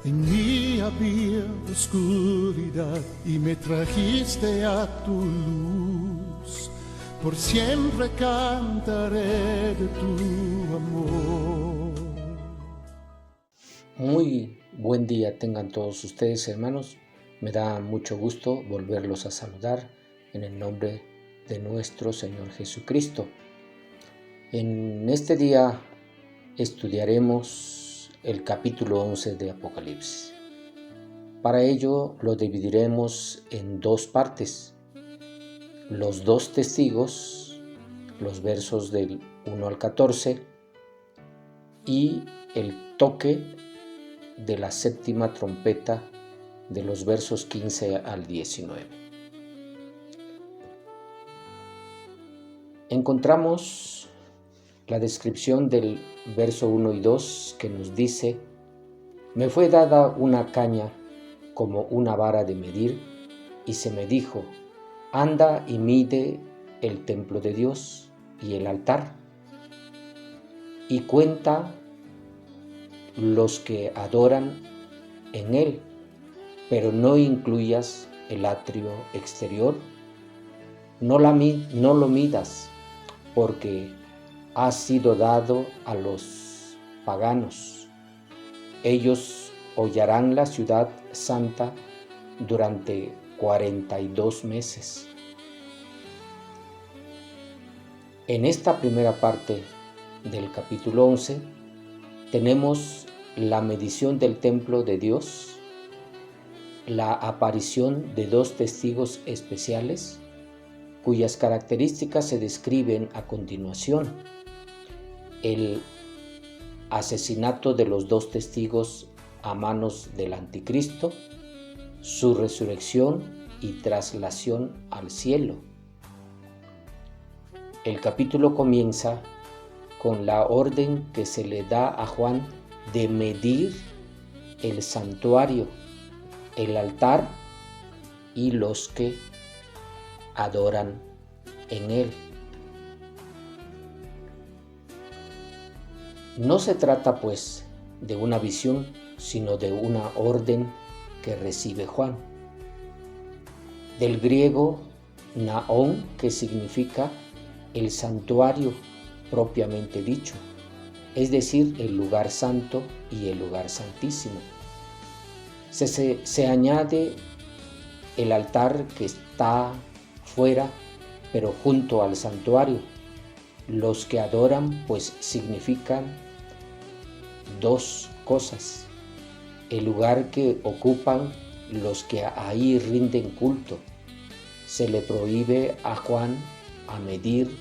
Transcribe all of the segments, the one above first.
En mí había oscuridad y me trajiste a tu luz. Por siempre cantaré de tu amor. Muy buen día tengan todos ustedes, hermanos. Me da mucho gusto volverlos a saludar en el nombre de nuestro Señor Jesucristo. En este día estudiaremos el capítulo 11 de Apocalipsis. Para ello lo dividiremos en dos partes. Los dos testigos, los versos del 1 al 14, y el toque de la séptima trompeta de los versos 15 al 19. Encontramos la descripción del verso 1 y 2 que nos dice: me fue dada una caña como una vara de medir, y se me dijo: anda y mide el templo de Dios y el altar, y cuenta los que adoran en él, pero no incluyas el atrio exterior, no lo midas, porque ha sido dado a los paganos. Ellos hollarán la ciudad santa durante 42 meses. En esta primera parte del capítulo 11 tenemos la medición del templo de Dios, la aparición de dos testigos especiales, cuyas características se describen a continuación: el asesinato de los dos testigos a manos del anticristo, su resurrección y traslación al cielo. El capítulo comienza con la orden que se le da a Juan de medir el santuario, el altar y los que adoran en él. No se trata, pues, de una visión, sino de una orden que recibe Juan. Del griego naón, que significa el santuario propiamente dicho, es decir, el lugar santo y el lugar santísimo. Se añade el altar que está fuera, pero junto al santuario. Los que adoran, pues, significan dos cosas: el lugar que ocupan los que ahí rinden culto. Se le prohíbe a Juan a medir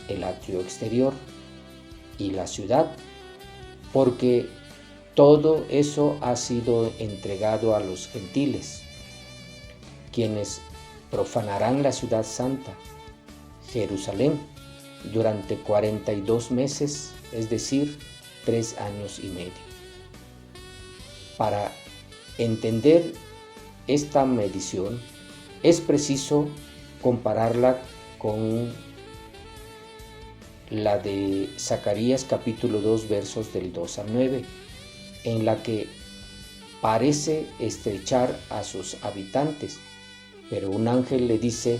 el atrio exterior y la ciudad, porque todo eso ha sido entregado a los gentiles, quienes profanarán la ciudad santa, Jerusalén, durante 42 meses, es decir, 3 años y medio. Para entender esta medición, es preciso compararla con la de Zacarías capítulo 2 versos del 2 al 9, en la que parece estrechar a sus habitantes, pero un ángel le dice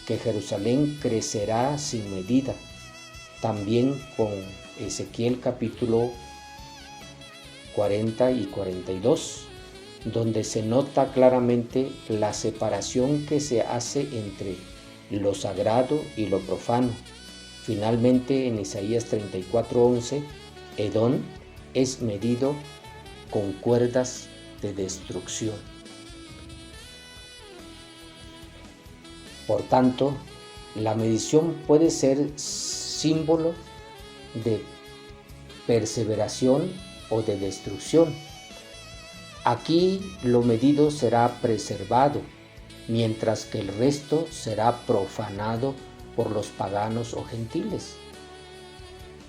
que Jerusalén crecerá sin medida. También con Ezequiel capítulo 40 y 42, donde se nota claramente la separación que se hace entre lo sagrado y lo profano. Finalmente, en Isaías 34:11, Edom es medido con cuerdas de destrucción. Por tanto, la medición puede ser símbolo de perseveración o de destrucción. Aquí lo medido será preservado, mientras que el resto será profanado por los paganos o gentiles,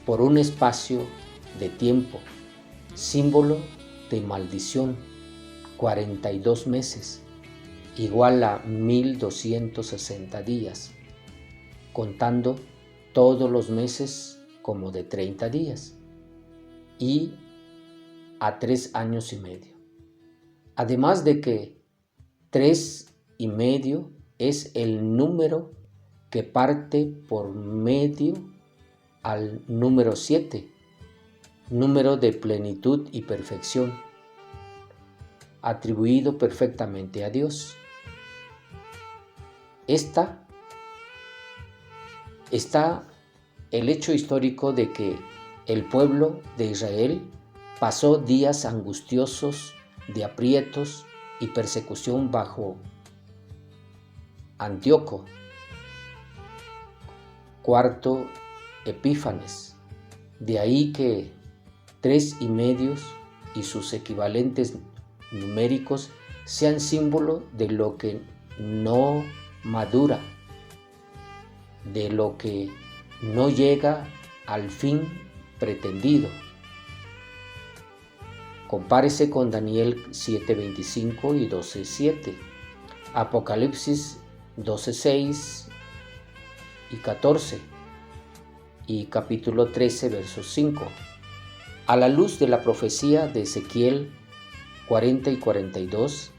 por un espacio de tiempo, símbolo de maldición, 42 meses, igual a 1260 días, contando todos los meses como de 30 días, y a 3 años y medio. Además de que 3,5 es el número que parte por medio al número 7, número de plenitud y perfección, atribuido perfectamente a Dios. Está el hecho histórico de que el pueblo de Israel pasó días angustiosos de aprietos y persecución bajo Antíoco IV Epífanes. De ahí que 3,5 y sus equivalentes numéricos sean símbolo de lo que no madura, de lo que no llega al fin pretendido. Compárese con Daniel 7:25 y 12:7, Apocalipsis 12:6 y 14 y capítulo 13, versos 5. A la luz de la profecía de Ezequiel 40 y 42,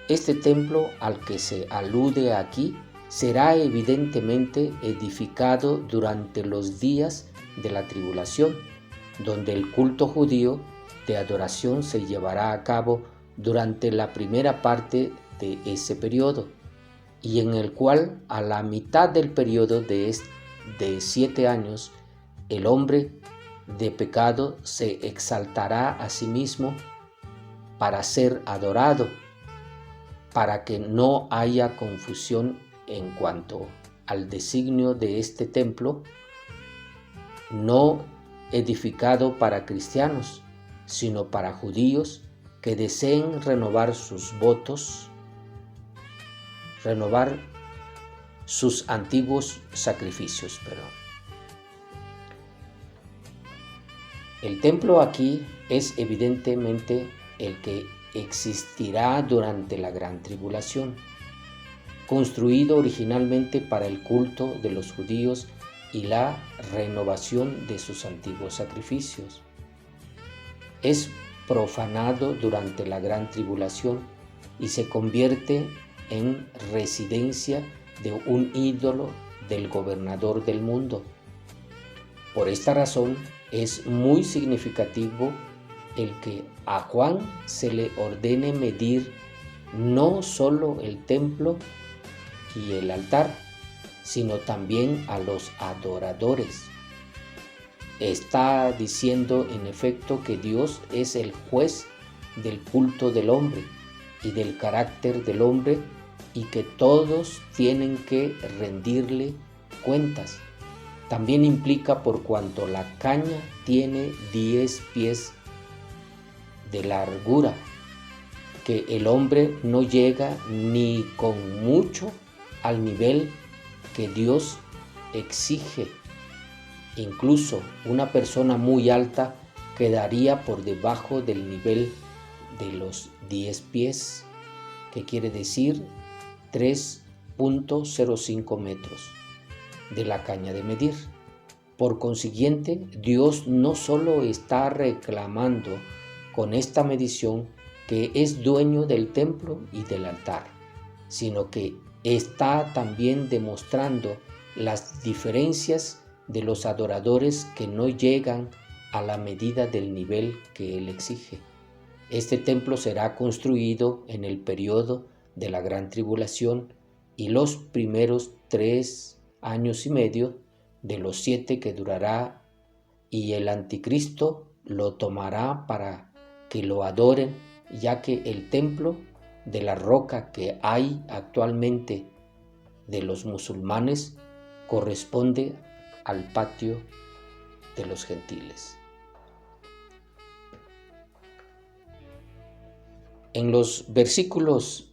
este templo al que se alude aquí será evidentemente edificado durante los días de la tribulación, donde el culto judío de adoración se llevará a cabo durante la primera parte de ese periodo, y en el cual a la mitad del periodo de 7 años el hombre de pecado se exaltará a sí mismo para ser adorado, para que no haya confusión en cuanto al designio de este templo, no edificado para cristianos, sino para judíos que deseen renovar sus votos, renovar sus antiguos sacrificios. El templo aquí es evidentemente el que existirá durante la gran tribulación, construido originalmente para el culto de los judíos y la renovación de sus antiguos sacrificios. Es profanado durante la gran tribulación y se convierte en residencia de un ídolo del gobernador del mundo. Por esta razón es muy significativo el que a Juan se le ordene medir no solo el templo y el altar, sino también a los adoradores. Está diciendo en efecto que Dios es el juez del culto del hombre y del carácter del hombre, y que todos tienen que rendirle cuentas. También implica, por cuanto la caña tiene 10 pies de largura, que el hombre no llega ni con mucho al nivel que Dios exige. Incluso una persona muy alta quedaría por debajo del nivel de los 10 pies, que quiere decir 3.05 metros de la caña de medir. Por consiguiente, Dios no solo está reclamando con esta medición que es dueño del templo y del altar, sino que está también demostrando las diferencias de los adoradores que no llegan a la medida del nivel que Él exige. Este templo será construido en el periodo de la gran tribulación y los primeros 3,5 años de los 7 que durará, y el anticristo lo tomará para que lo adoren, ya que el templo de la roca que hay actualmente de los musulmanes corresponde al patio de los gentiles. En los versículos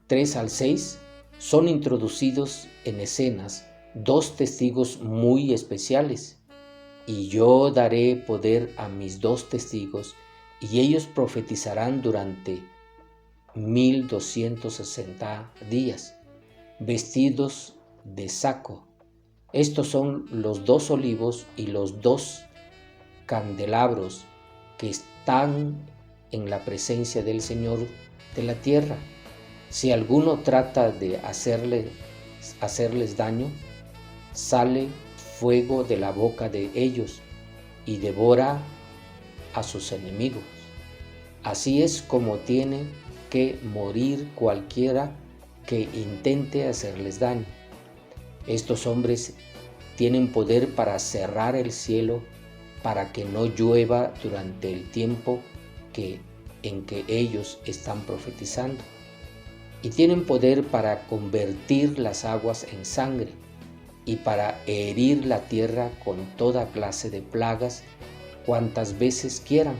3 al 6 son introducidos en escenas 2 testigos muy especiales. Y yo daré poder a mis 2 testigos, y ellos profetizarán durante 1260 días, vestidos de saco. Estos son los 2 olivos y los 2 candelabros que están en la presencia del Señor de la tierra. Si alguno trata de hacerles daño, sale fuego de la boca de ellos y devora a sus enemigos. Así es como tiene que morir cualquiera que intente hacerles daño. Estos hombres tienen poder para cerrar el cielo para que no llueva durante el tiempo en que ellos están profetizando. Y tienen poder para convertir las aguas en sangre y para herir la tierra con toda clase de plagas cuantas veces quieran.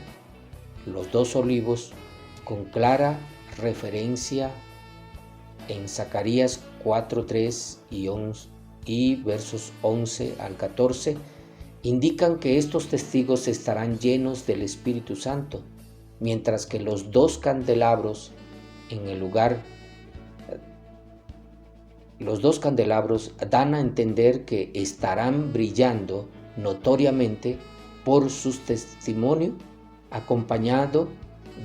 Los dos olivos, con clara referencia en Zacarías 4:3 y versos 11 al 14, indican que estos testigos estarán llenos del Espíritu Santo, mientras que los dos candelabros dan a entender que estarán brillando notoriamente por su testimonio, acompañado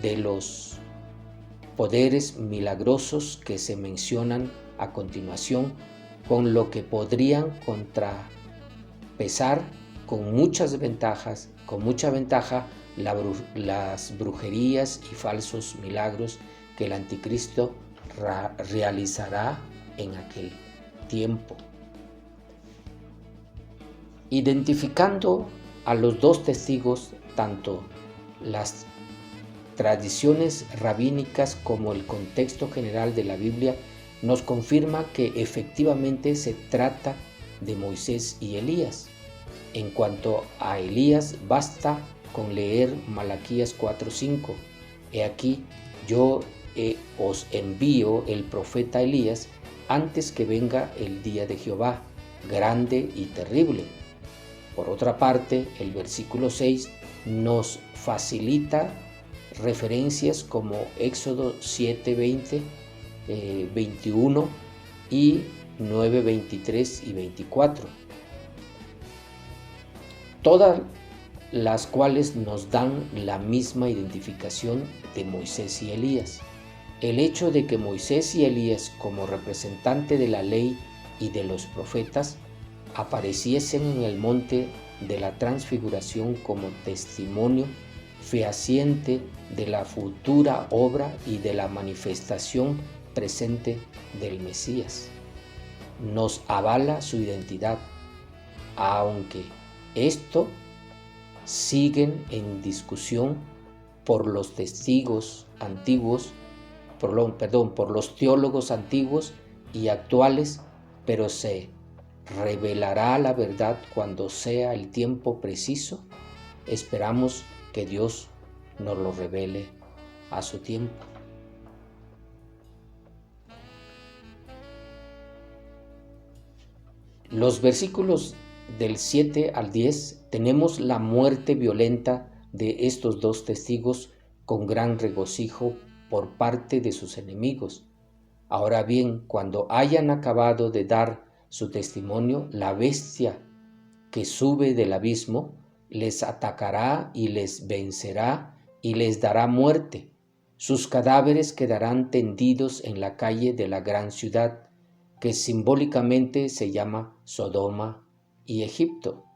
de los poderes milagrosos que se mencionan a continuación, con lo que podrían contrapesar con mucha ventaja las brujerías y falsos milagros que el anticristo realizará en aquel tiempo. Identificando a los dos testigos, tanto las tradiciones rabínicas como el contexto general de la Biblia nos confirma que efectivamente se trata de Moisés y Elías. En cuanto a Elías, basta con leer Malaquías 4:5. He aquí, yo os envío el profeta Elías antes que venga el día de Jehová, grande y terrible. Por otra parte, el versículo 6 nos facilita referencias como Éxodo 7:20, 21 y 9:23 y 24, todas las cuales nos dan la misma identificación de Moisés y Elías. El hecho de que Moisés y Elías, como representante de la ley y de los profetas, apareciesen en el monte de la transfiguración como testimonio fehaciente de la futura obra y de la manifestación presente del Mesías, nos avala su identidad, aunque esto siguen en discusión por los testigos antiguos, por los teólogos antiguos y actuales, pero se revelará la verdad cuando sea el tiempo preciso. Esperamos que Dios nos lo revele a su tiempo. Los versículos del 7 al 10 tenemos la muerte violenta de estos dos testigos con gran regocijo por parte de sus enemigos. Ahora bien, cuando hayan acabado de dar su testimonio, la bestia que sube del abismo les atacará y les vencerá y les dará muerte. Sus cadáveres quedarán tendidos en la calle de la gran ciudad, que simbólicamente se llama Sodoma y Egipto,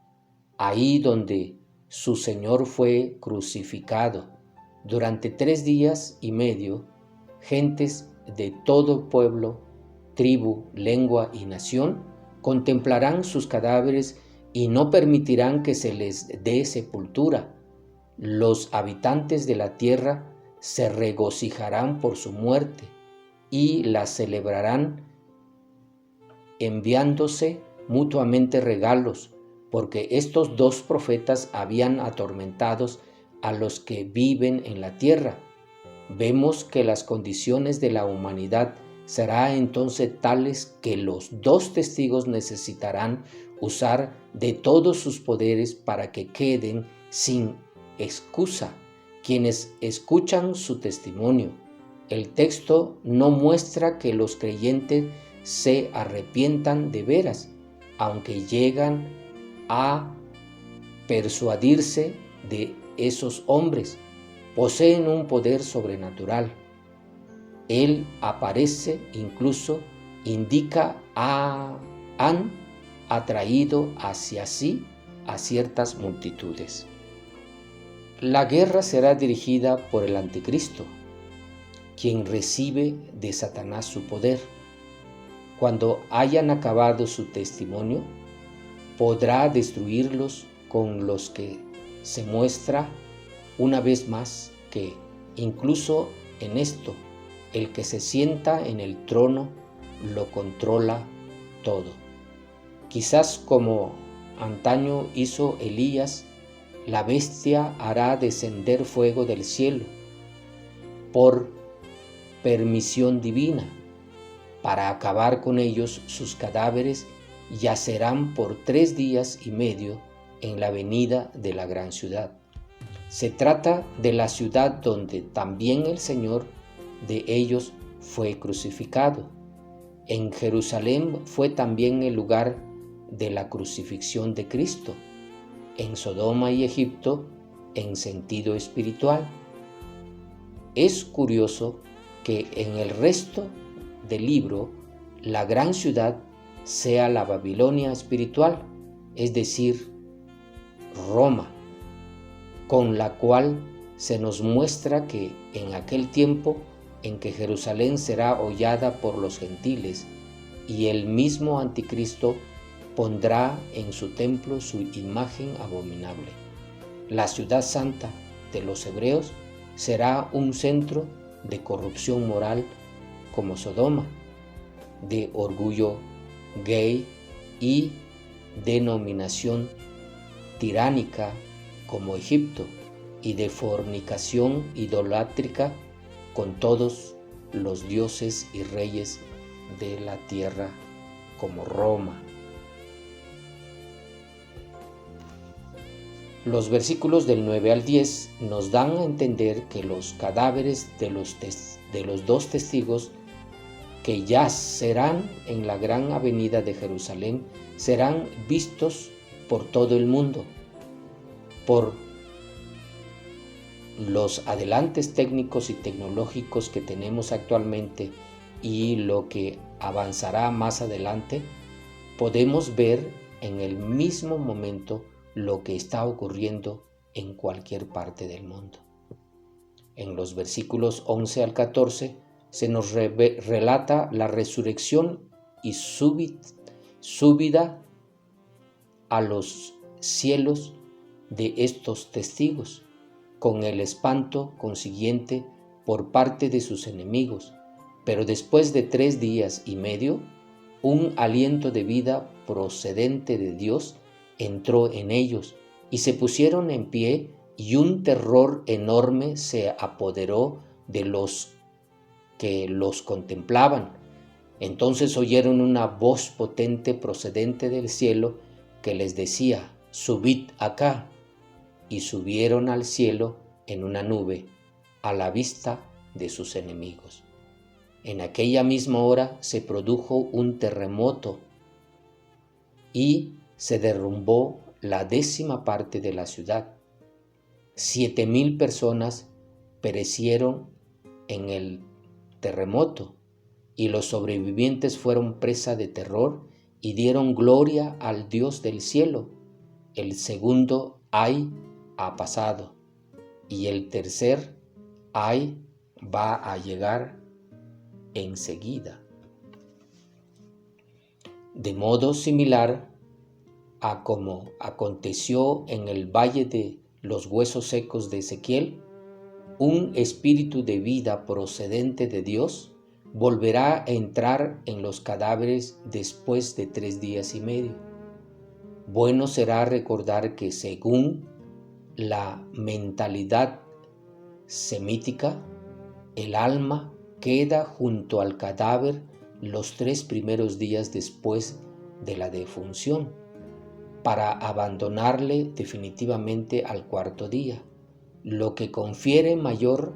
ahí donde su Señor fue crucificado. Durante 3 días y medio, gentes de todo pueblo, tribu, lengua y nación contemplarán sus cadáveres y no permitirán que se les dé sepultura. Los habitantes de la tierra se regocijarán por su muerte y la celebrarán enviándose mutuamente regalos, porque estos dos profetas habían atormentado a los que viven en la tierra. Vemos que las condiciones de la humanidad serán entonces tales que los dos testigos necesitarán usar de todos sus poderes para que queden sin excusa quienes escuchan su testimonio. El texto no muestra que los creyentes se arrepientan de veras, aunque llegan a persuadirse de esos hombres, poseen un poder sobrenatural. Él aparece, incluso indica han atraído hacia sí a ciertas multitudes. La guerra será dirigida por el anticristo, quien recibe de Satanás su poder. Cuando hayan acabado su testimonio, podrá destruirlos, con los que se muestra una vez más que, incluso en esto, el que se sienta en el trono lo controla todo. Quizás como antaño hizo Elías, la bestia hará descender fuego del cielo por permisión divina. Para acabar con ellos, sus cadáveres yacerán por 3 días y medio en la avenida de la gran ciudad. Se trata de la ciudad donde también el Señor de ellos fue crucificado. En Jerusalén fue también el lugar de la crucifixión de Cristo. En Sodoma y Egipto, en sentido espiritual. Es curioso que en el resto del libro la gran ciudad sea la Babilonia espiritual, es decir, Roma, con la cual se nos muestra que en aquel tiempo en que Jerusalén será hollada por los gentiles y el mismo anticristo pondrá en su templo su imagen abominable. La ciudad santa de los hebreos será un centro de corrupción moral como Sodoma, de orgullo gay y denominación tiránica como Egipto, y de fornicación idolátrica con todos los dioses y reyes de la tierra como Roma. Los versículos del 9 al 10 nos dan a entender que los cadáveres de los 2 testigos que yacerán en la gran avenida de Jerusalén serán vistos por todo el mundo. Por los adelantes técnicos y tecnológicos que tenemos actualmente y lo que avanzará más adelante, podemos ver en el mismo momento lo que está ocurriendo en cualquier parte del mundo. En los versículos 11 al 14 se nos relata la resurrección y subida a los cielos de estos testigos, con el espanto consiguiente por parte de sus enemigos, pero después de 3 días y medio, un aliento de vida procedente de Dios entró en ellos y se pusieron en pie, y un terror enorme se apoderó de los que los contemplaban. Entonces oyeron una voz potente procedente del cielo que les decía: «Subid acá». Y subieron al cielo en una nube, a la vista de sus enemigos. En aquella misma hora se produjo un terremoto y se derrumbó la 10ª parte de la ciudad. 7,000 personas perecieron en el terremoto, y los sobrevivientes fueron presa de terror y dieron gloria al Dios del cielo. El segundo ay ha pasado, y el tercer ay va a llegar enseguida. De modo similar a como aconteció en el valle de los huesos secos de Ezequiel, un espíritu de vida procedente de Dios volverá a entrar en los cadáveres después de 3 días y medio. Bueno será recordar que según la mentalidad semítica, el alma queda junto al cadáver los 3 primeros días después de la defunción, para abandonarle definitivamente al 4º día, lo que confiere mayor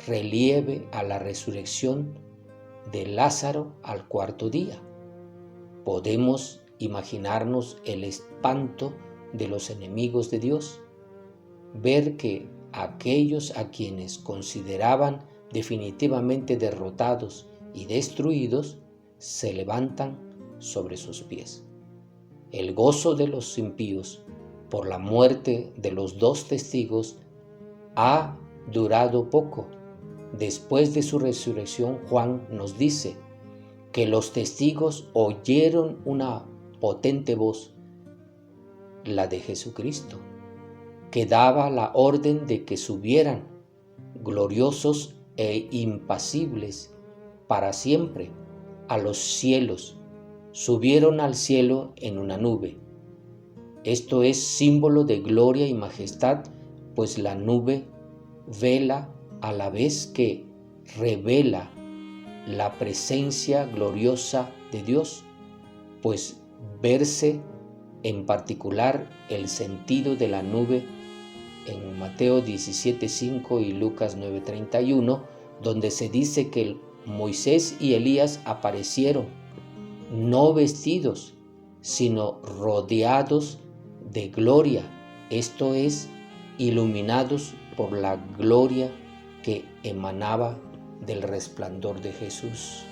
relieve a la resurrección de Lázaro al 4º día. Podemos imaginarnos el espanto de los enemigos de Dios, ver que aquellos a quienes consideraban definitivamente derrotados y destruidos se levantan sobre sus pies. El gozo de los impíos por la muerte de los 2 testigos ha durado poco. Después de su resurrección, Juan nos dice que los testigos oyeron una potente voz, la de Jesucristo, que daba la orden de que subieran gloriosos e impasibles para siempre a los cielos. Subieron al cielo en una nube. Esto es símbolo de gloria y majestad, pues la nube vela a la vez que revela la presencia gloriosa de Dios, pues verse en particular el sentido de la nube en Mateo 17:5 y Lucas 9:31, donde se dice que Moisés y Elías aparecieron no vestidos, sino rodeados de gloria, esto es, iluminados por la gloria que emanaba del resplandor de Jesús.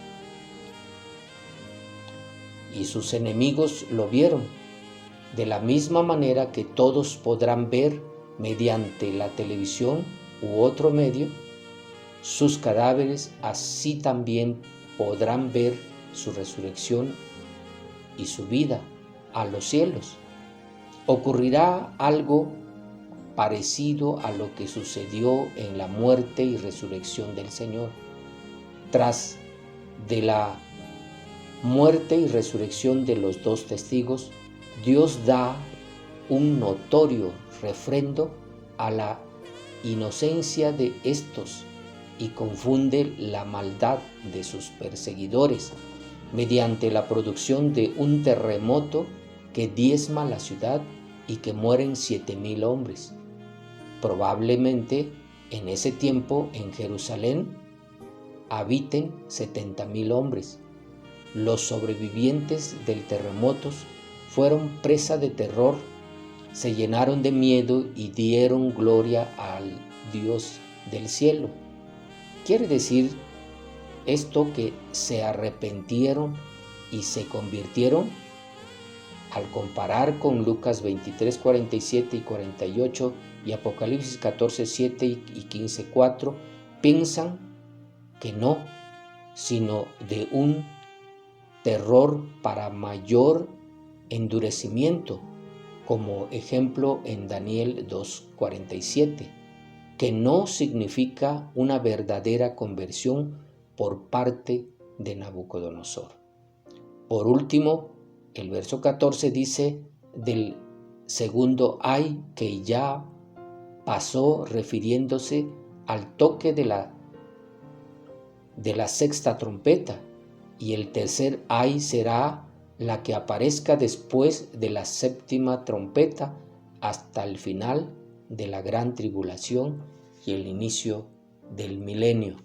Y sus enemigos lo vieron, de la misma manera que todos podrán ver mediante la televisión u otro medio sus cadáveres, así también podrán ver su resurrección y su vida a los cielos. Ocurrirá algo parecido a lo que sucedió en la muerte y resurrección del Señor. Tras de la muerte y resurrección de los 2 testigos, Dios da un notorio refrendo a la inocencia de estos y confunde la maldad de sus perseguidores mediante la producción de un terremoto que diezma la ciudad y que mueren 7,000 hombres. Probablemente en ese tiempo en Jerusalén habiten 70,000 hombres. Los sobrevivientes del terremoto fueron presa de terror, se llenaron de miedo y dieron gloria al Dios del cielo. Quiere decir esto que se arrepintieron y se convirtieron. Al comparar con Lucas 23, 47 y 48 y Apocalipsis 14, 7 y 15, 4, piensan que no, sino de un terror para mayor endurecimiento, como ejemplo en Daniel 2, 47, que no significa una verdadera conversión por parte de Nabucodonosor. Por último, el verso 14 dice del segundo ay que ya pasó, refiriéndose al toque de la sexta trompeta, y el tercer ay será la que aparezca después de la séptima trompeta hasta el final de la gran tribulación y el inicio del milenio.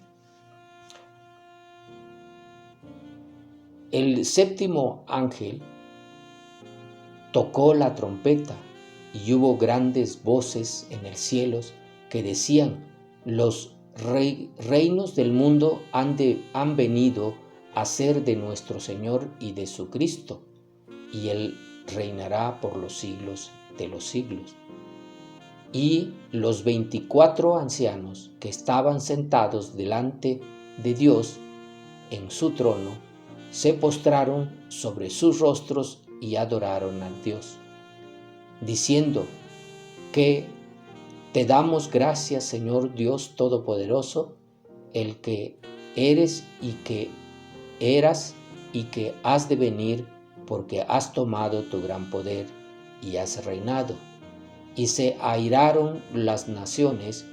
El séptimo ángel tocó la trompeta y hubo grandes voces en el cielo que decían: los reinos del mundo han venido a ser de nuestro Señor y de su Cristo, y Él reinará por los siglos de los siglos. Y los 24 ancianos que estaban sentados delante de Dios en su trono se postraron sobre sus rostros y adoraron a Dios, diciendo que te damos gracias, Señor Dios Todopoderoso, el que eres y que eras y que has de venir, porque has tomado tu gran poder y has reinado. Y se airaron las naciones,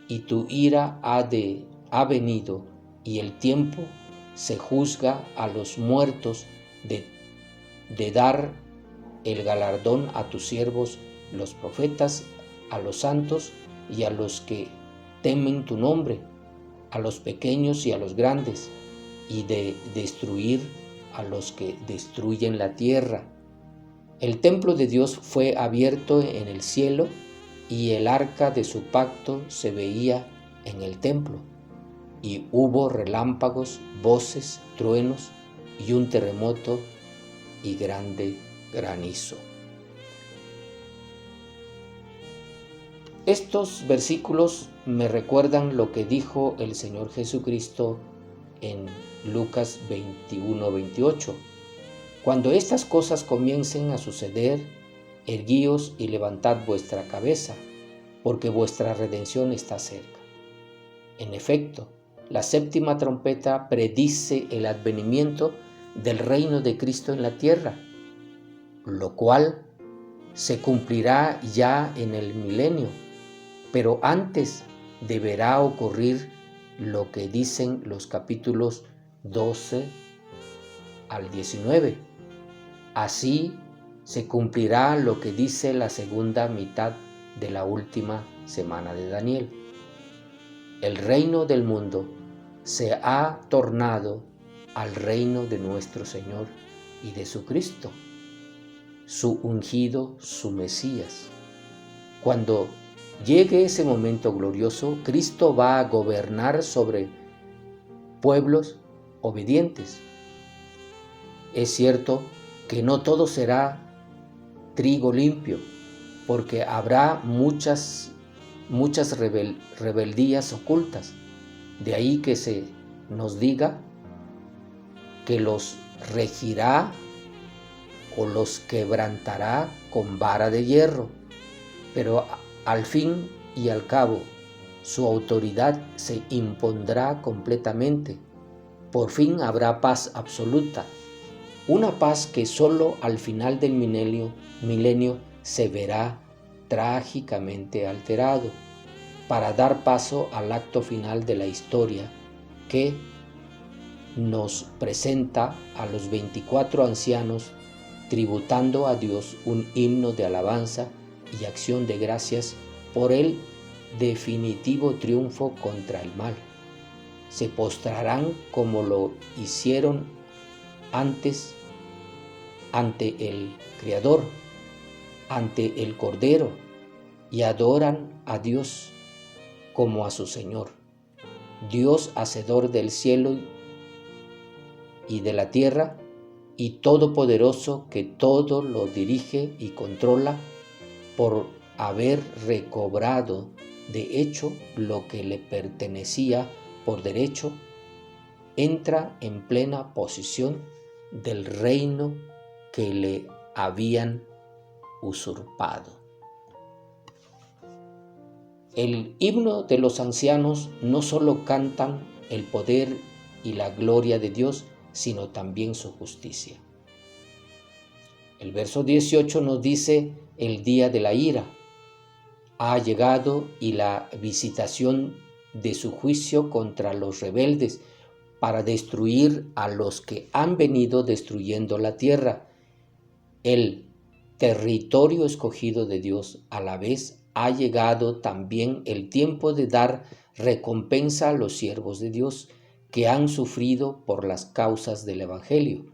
y tu ira ha venido, y el tiempo se juzga a los muertos de dar el galardón a tus siervos, los profetas, a los santos y a los que temen tu nombre, a los pequeños y a los grandes, y de destruir a los que destruyen la tierra. El templo de Dios fue abierto en el cielo y el arca de su pacto se veía en el templo, y hubo relámpagos, voces, truenos, y un terremoto y grande granizo. Estos versículos me recuerdan lo que dijo el Señor Jesucristo en Lucas 21-28. Cuando estas cosas comiencen a suceder, erguíos y levantad vuestra cabeza, porque vuestra redención está cerca. En efecto, la séptima trompeta predice el advenimiento del reino de Cristo en la tierra, lo cual se cumplirá ya en el milenio, pero antes deberá ocurrir lo que dicen los capítulos 12 al 19. Así se cumplirá lo que dice la segunda mitad de la última semana de Daniel. El reino del mundo se ha tornado al reino de nuestro Señor y de su Cristo, su ungido, su Mesías. Cuando llegue ese momento glorioso, Cristo va a gobernar sobre pueblos obedientes. Es cierto que no todo será trigo limpio, porque habrá muchas rebeldías ocultas. De ahí que se nos diga que los regirá o los quebrantará con vara de hierro, pero al fin y al cabo su autoridad se impondrá completamente. Por fin habrá paz absoluta, una paz que solo al final del milenio se verá trágicamente alterado, para dar paso al acto final de la historia que nos presenta a los 24 ancianos tributando a Dios un himno de alabanza y acción de gracias por el definitivo triunfo contra el mal. Se postrarán como lo hicieron antes ante el Creador, ante el Cordero, y adoran a Dios como a su Señor, Dios hacedor del cielo y de la tierra, y todopoderoso que todo lo dirige y controla, por haber recobrado de hecho lo que le pertenecía por derecho, entra en plena posesión del reino que le habían usurpado. El himno de los ancianos no solo cantan el poder y la gloria de Dios, sino también su justicia. El verso 18 nos dice: el día de la ira ha llegado y la visitación de su juicio contra los rebeldes, para destruir a los que han venido destruyendo la tierra. El territorio escogido de Dios. A la vez ha llegado también el tiempo de dar recompensa a los siervos de Dios que han sufrido por las causas del Evangelio.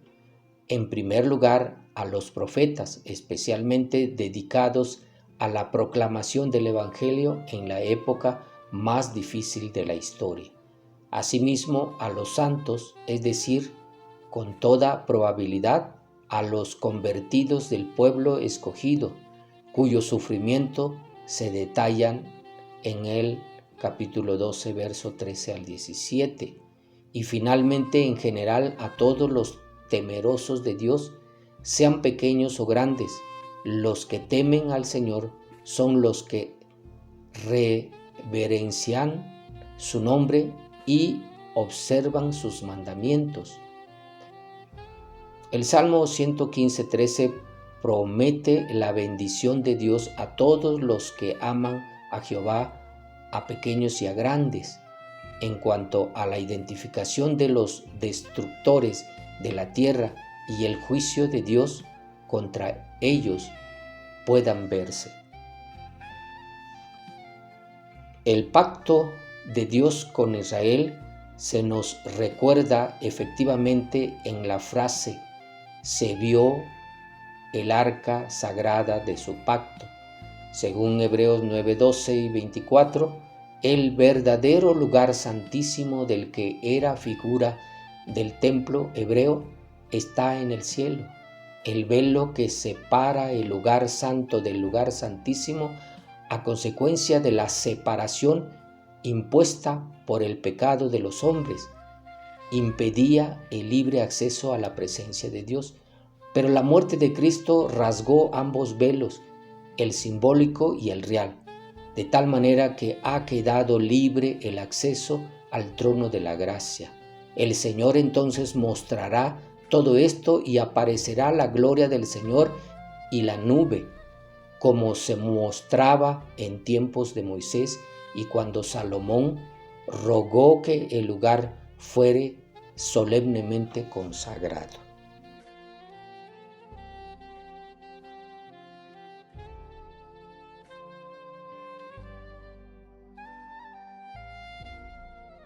En primer lugar, a los profetas, especialmente dedicados a la proclamación del Evangelio en la época más difícil de la historia. Asimismo, a los santos, es decir, con toda probabilidad, a los convertidos del pueblo escogido, cuyo sufrimiento se detallan en el capítulo 12, verso 13 al 17. Y finalmente, en general, a todos los temerosos de Dios, sean pequeños o grandes. Los que temen al Señor son los que reverencian su nombre y observan sus mandamientos. El Salmo 115:13 promete la bendición de Dios a todos los que aman a Jehová, a pequeños y a grandes. En cuanto a la identificación de los destructores de la tierra y el juicio de Dios contra ellos puedan verse. El pacto de Dios con Israel se nos recuerda efectivamente en la frase: se vio el arca sagrada de su pacto. Según Hebreos 9, 12 y 24, el verdadero lugar santísimo del que era figura del templo hebreo está en el cielo. El velo que separa el lugar santo del lugar santísimo a consecuencia de la separación impuesta por el pecado de los hombres impedía el libre acceso a la presencia de Dios. Pero la muerte de Cristo rasgó ambos velos, el simbólico y el real, de tal manera que ha quedado libre el acceso al trono de la gracia. El Señor entonces mostrará todo esto y aparecerá la gloria del Señor y la nube, como se mostraba en tiempos de Moisés y cuando Salomón rogó que el lugar fuere solemnemente consagrado.